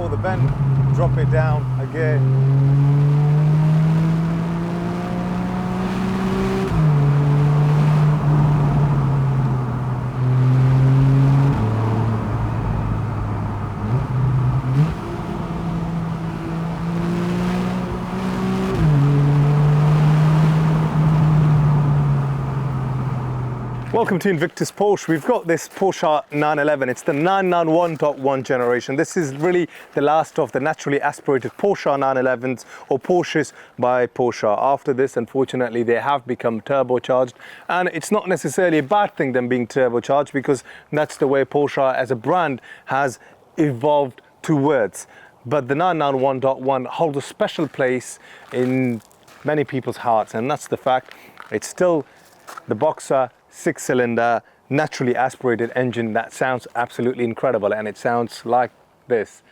before the bend, drop it down again. Welcome to Invictus Porsche. We've got this Porsche 911. It's the 991.1 generation. This is really the last of the naturally aspirated Porsche 911s or Porsches by Porsche. After this, unfortunately, they have become turbocharged, and it's not necessarily a bad thing them being turbocharged, because that's the way Porsche as a brand has evolved towards. But the 991.1 holds a special place in many people's hearts, and that's the fact it's still the boxer 6-cylinder naturally aspirated engine that sounds absolutely incredible, and it sounds like this.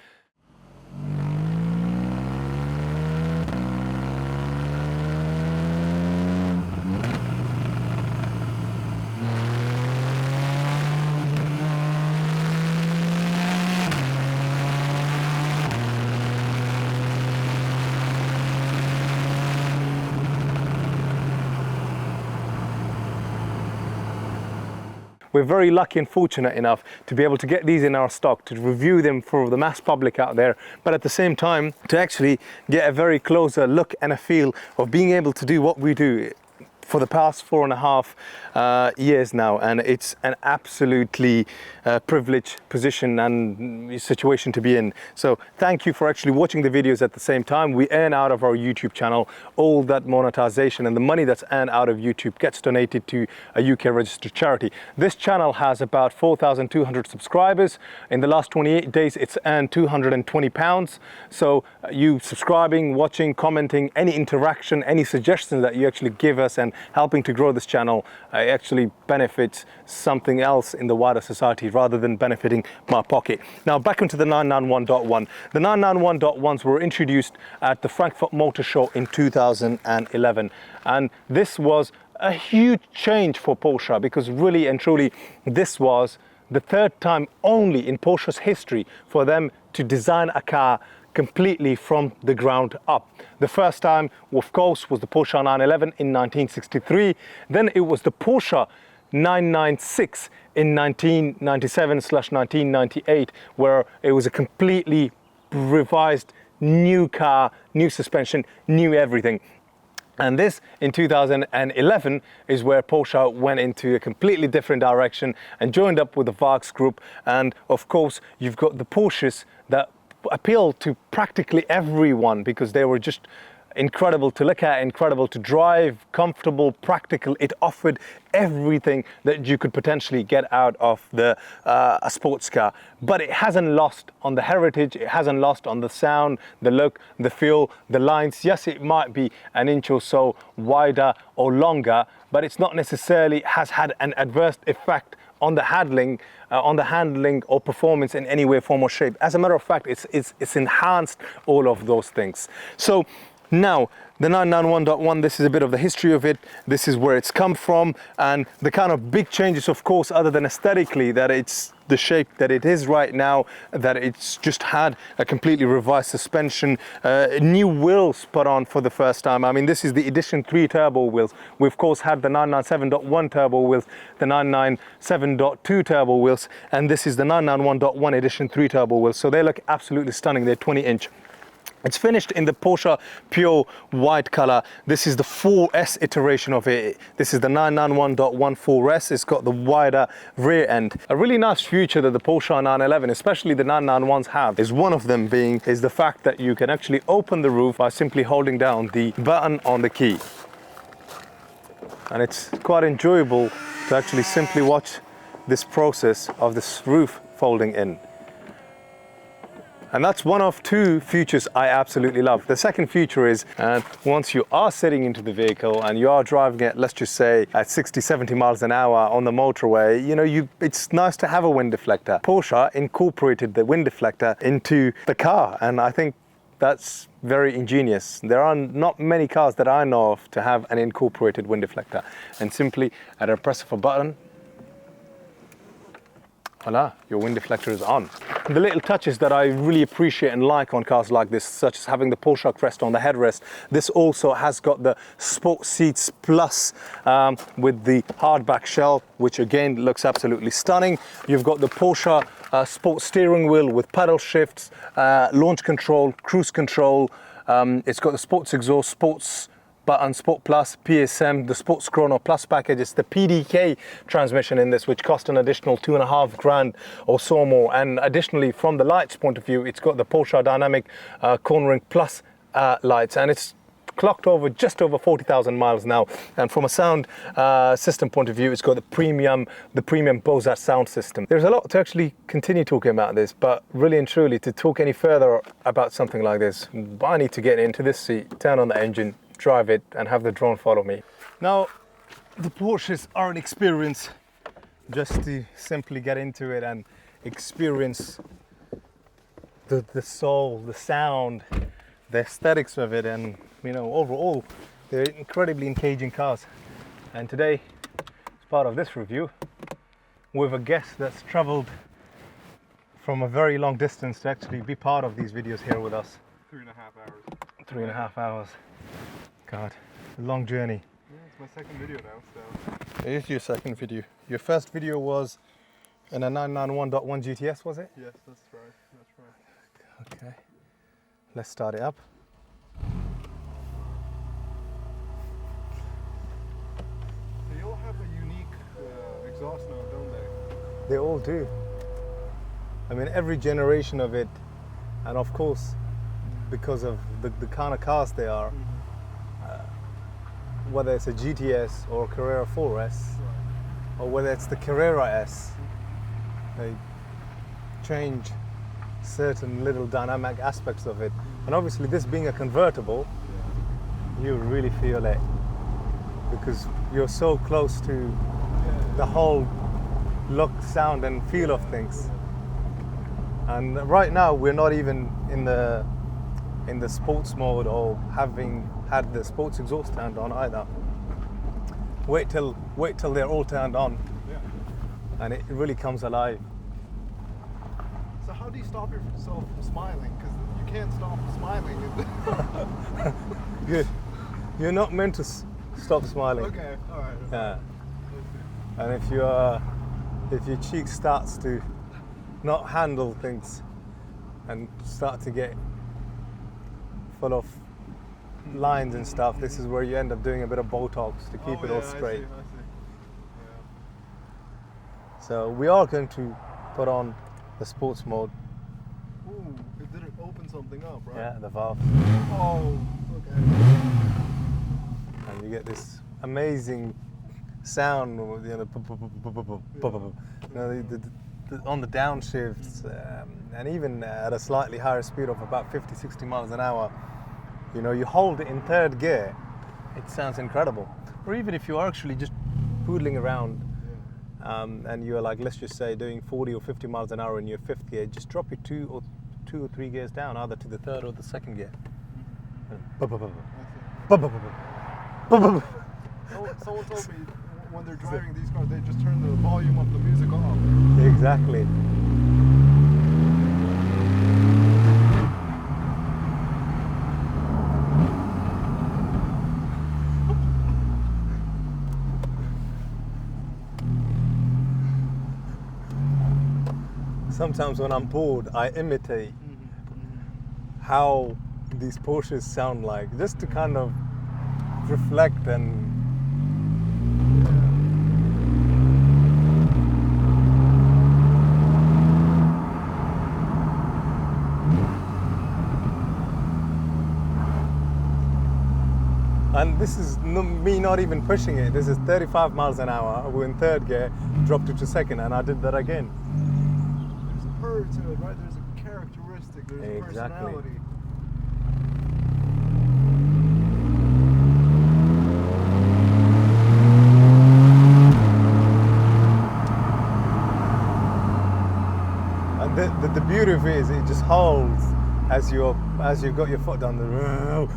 We're very lucky and fortunate enough to be able to get these in our stock, to review them for the mass public out there, but at the same time to actually get a very closer look and a feel of being able to do what we do for the past 4.5 years now, and it's an absolutely privileged position and situation to be in. So thank you for actually watching the videos at the same time. We earn out of our YouTube channel. All that monetization and the money that's earned out of YouTube gets donated to a UK registered charity. This channel has about 4,200 subscribers. In the last 28 days, it's earned £220. So you subscribing, watching, commenting, any interaction, any suggestions that you actually give us and helping to grow this channel actually benefits something else in the wider society rather than benefiting my pocket. Now back into the 991.1. The 991.1s were introduced at the Frankfurt Motor Show in 2011, and this was a huge change for Porsche, because really and truly this was the third time only in Porsche's history for them to design a car completely from the ground up. The first time, of course, was the Porsche 911 in 1963. Then it was the Porsche 996 in 1997/1998, where it was a completely revised new car, new suspension, new everything. And this in 2011 is where Porsche went into a completely different direction and joined up with the Vax group. And of course, you've got the Porsches that appeal to practically everyone, because they were just incredible to look at, incredible to drive, comfortable, practical. It offered everything that you could potentially get out of a sports car, but it hasn't lost on the heritage. It hasn't lost on the sound, the look, the feel, the lines. Yes, it might be an inch or so wider or longer, but it's not necessarily has had an adverse effect on the handling or performance in any way, form or shape. As a matter of fact, it's enhanced all of those things. So now the 991.1, this is a bit of the history of it. This is where it's come from, and the kind of big changes, of course, other than aesthetically, that it's the shape that it is right now, that it's just had a completely revised suspension, new wheels put on for the first time. I mean, this is the Edition 3 turbo wheels. We of course had the 997.1 turbo wheels, the 997.2 turbo wheels, and this is the 991.1 Edition 3 turbo wheels. So they look absolutely stunning. They're 20-inch. It's finished in the Porsche Pure white color. This is the 4S iteration of it. This is the 991.1 4S. It's got the wider rear end. A really nice feature that the Porsche 911, especially the 991s, have is one of them is the fact that you can actually open the roof by simply holding down the button on the key. And it's quite enjoyable to actually simply watch this process of this roof folding in. And that's one of two features I absolutely love. The second feature is once you are sitting into the vehicle and you are driving it, let's just say at 60, 70 miles an hour on the motorway, you know, it's nice to have a wind deflector. Porsche incorporated the wind deflector into the car, and I think that's very ingenious. There are not many cars that I know of to have an incorporated wind deflector. And simply at a press of a button, Voila, your wind deflector is on. The little touches that I really appreciate and like on cars like this, such as having the Porsche crest on the headrest. This also has got the sport seats plus with the hardback shell, which again looks absolutely stunning. You've got the Porsche sport steering wheel with paddle shifts, launch control, cruise control. It's got the sports exhaust, sports button, Sport Plus, PSM, the Sports Chrono Plus package. It's the PDK transmission in this, which cost an additional 2.5 grand or so more. And additionally, from the lights point of view, it's got the Porsche Dynamic Cornering Plus lights, and it's clocked over just over 40,000 miles now. And from a sound system point of view, it's got the premium Bose sound system. There's a lot to actually continue talking about this, but really and truly, to talk any further about something like this, I need to get into this seat, turn on the engine, drive it, and have the drone follow me. Now, the Porsches are an experience. Just to simply get into it and experience the soul, the sound, the aesthetics of it, and overall, they're incredibly engaging cars. And today, as part of this review, with a guest that's traveled from a very long distance to actually be part of these videos here with us. 3.5 hours. 3.5 hours. God, a long journey. Yeah, it's my second video now, so. It is your second video. Your first video was in a 991.1 GTS, was it? Yes, that's right. That's right. Okay. Let's start it up. They all have a unique exhaust now, don't they? They all do. I mean, every generation of it, and of course, because of the kind of cars they are, whether it's a GTS or a Carrera 4S, or whether it's the Carrera S, they change certain little dynamic aspects of it. And obviously, this being a convertible, you really feel it because you're so close to the whole look, sound, and feel of things. And right now, we're not even in the sports mode or having had the sports exhaust turned on either. Wait till they're all turned on, and it really comes alive. So how do you stop yourself from smiling? Because you can't stop smiling. You're not meant to stop smiling. Okay, all right. Yeah. And if your cheek starts to not handle things and start to get full of lines and stuff, this is where you end up doing a bit of Botox to keep it all straight. I see. So we are going to put on the sports mode. Ooh, it didn't open something up, right? Yeah, the valve. Oh, okay. And you get this amazing sound, on the downshifts, and even at a slightly higher speed of about 50-60 miles an hour. You hold it in third gear, it sounds incredible. Or even if you are actually just poodling around, and you're like, let's just say doing 40 or 50 miles an hour in your fifth gear, just drop it two or three gears down, either to the third or the second gear. Someone told me when they're driving these cars, they just turn the volume of the music off. Exactly. Sometimes when I'm bored, I imitate how these Porsches sound like, just to kind of reflect and this is me not even pushing it. This is 35 miles an hour. We're in third gear, dropped it to second, and I did that again. There's a purr to it, right? There's a characteristic, there's a personality. And the beauty of it is it just holds as you've got your foot down the road.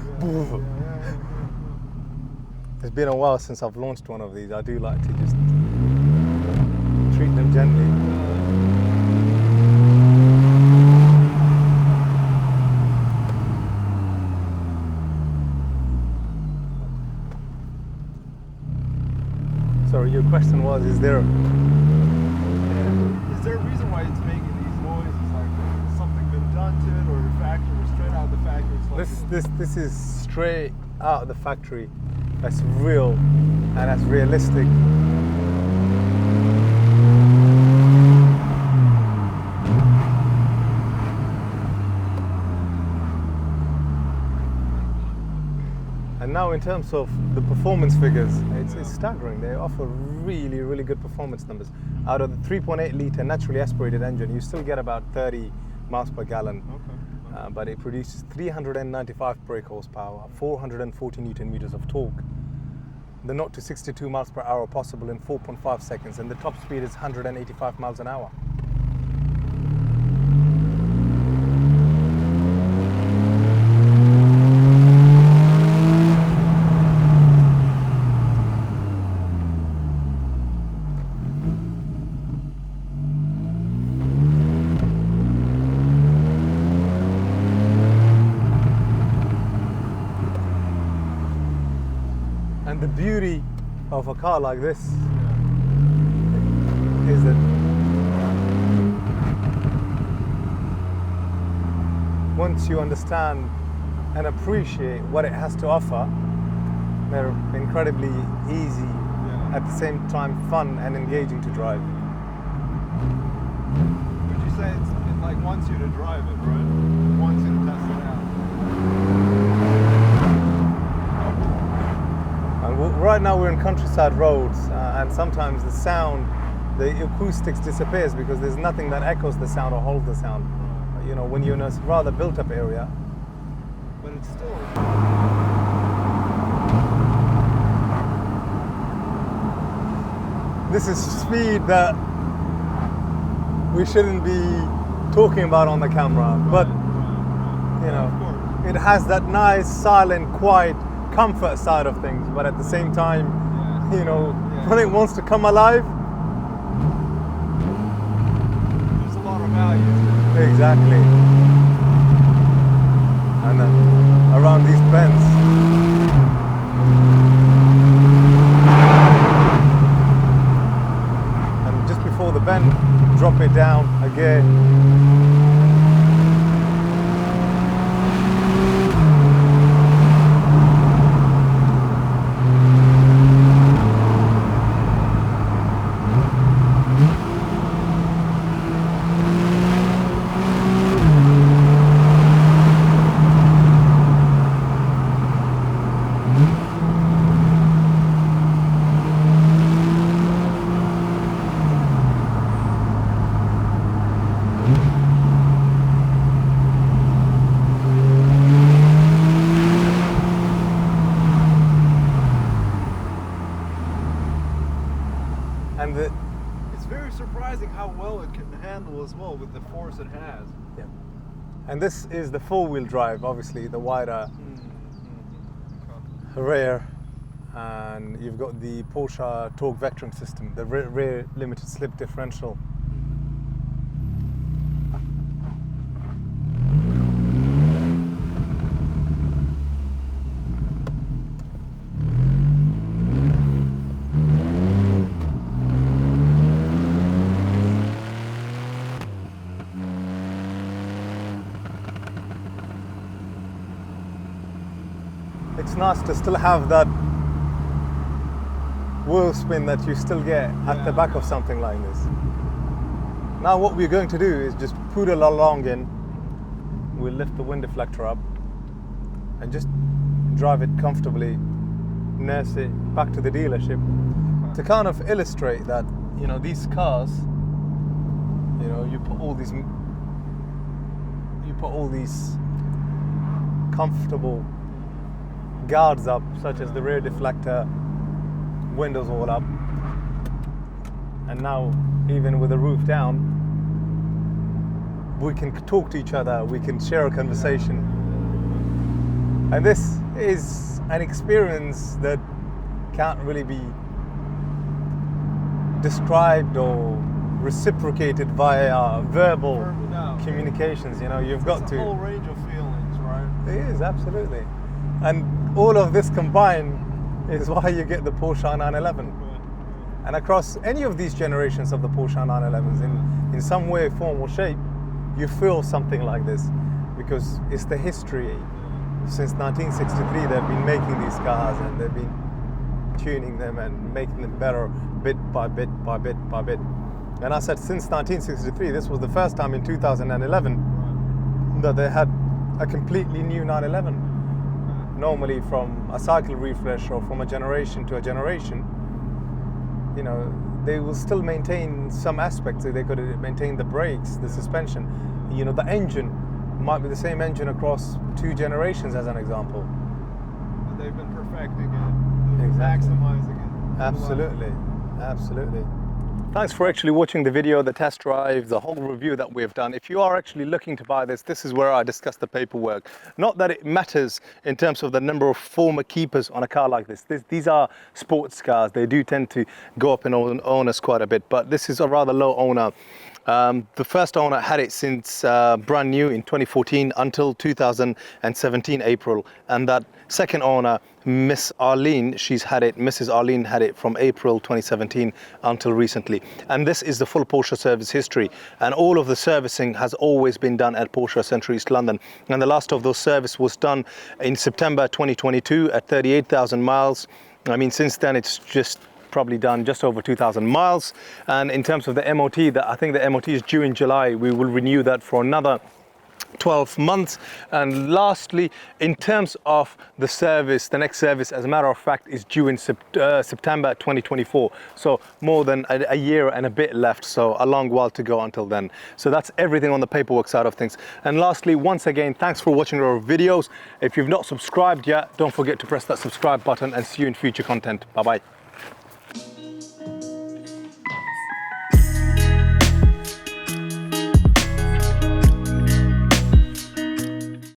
It's been a while since I've launched one of these. I do like to just treat them gently. question was, is there... Is there a reason why it's making these noises? Like, has something been done to it, or the factory, or straight out of the factory? It's like This is straight out of the factory. That's real and that's realistic. And now in terms of the performance figures, it's staggering. They offer really, really good performance numbers. Out of the 3.8 litre naturally aspirated engine, you still get about 30 miles per gallon. Okay. But it produces 395 brake horsepower, 440 newton meters of torque. The 0 to 62 miles per hour possible in 4.5 seconds, and the top speed is 185 miles an hour. And the beauty of a car like this is that once you understand and appreciate what it has to offer, they're incredibly easy, at the same time fun and engaging to drive. Would you say it like wants you to drive it, right? It wants you to test it out. Right now we're in countryside roads, and sometimes the sound, the acoustics disappears because there's nothing that echoes the sound or holds the sound. You know, when you're in a rather built-up area. But it's still... This is speed that we shouldn't be talking about on the camera, but you know, it has that nice, silent, quiet comfort side of things, but at the same time, you know, when it wants to come alive, there's a lot of value to it. Exactly. And then around these bends, and just before the bend, drop it down again. And it's very surprising how well it can handle as well with the force it has. Yeah. And this is the four-wheel drive, obviously the wider rear, and you've got the Porsche torque vectoring system, the rear limited slip differential. It's nice to still have that wheel spin that you still get at the back of something like this. Now what we're going to do is just poodle along in. We'll lift the wind deflector up and just drive it comfortably, nurse it back to the dealership to kind of illustrate that, you know, these cars, you know, you put all these comfortable guards up, such as the rear deflector, windows all up, and now even with the roof down, we can talk to each other, we can share a conversation, and this is an experience that can't really be described or reciprocated via verbal communications. You know, you've got to. It's a whole range of feelings, right? It is, absolutely. And all of this combined is why you get the Porsche 911. And across any of these generations of the Porsche 911s, in some way, form or shape, you feel something like this, because it's the history. Since 1963, they've been making these cars, and they've been tuning them and making them better bit by bit by bit by bit. And I said, since 1963, this was the first time in 2011 that they had a completely new 911. Normally from a cycle refresh or from a generation to a generation, you know, they will still maintain some aspects. They could maintain the brakes, the suspension, you know, the engine might be the same engine across 2 generations, as an example. And they've been perfecting it, exactly. maximizing it. Absolutely, absolutely. Thanks for actually watching the video, the test drive, the whole review that we've done. If you are actually looking to buy this, this is where I discuss the paperwork. Not that it matters in terms of the number of former keepers on a car like this. These are sports cars. They do tend to go up in owners quite a bit, but this is a rather low owner. The first owner had it since brand new in 2014 until 2017 April, and that second owner, Mrs. Arlene had it from April 2017 until recently. And this is the full Porsche service history, and all of the servicing has always been done at Porsche Central East London, and the last of those service was done in September 2022 at 38,000 miles. I mean, since then it's just probably done just over 2,000 miles. And in terms of the MOT, I think the MOT is due in July. We will renew that for another 12 months. And lastly, in terms of the service, the next service, as a matter of fact, is due in September 2024. So more than a year and a bit left. So a long while to go until then. So that's everything on the paperwork side of things. And lastly, once again, thanks for watching our videos. If you've not subscribed yet, don't forget to press that subscribe button, and see you in future content. Bye-bye.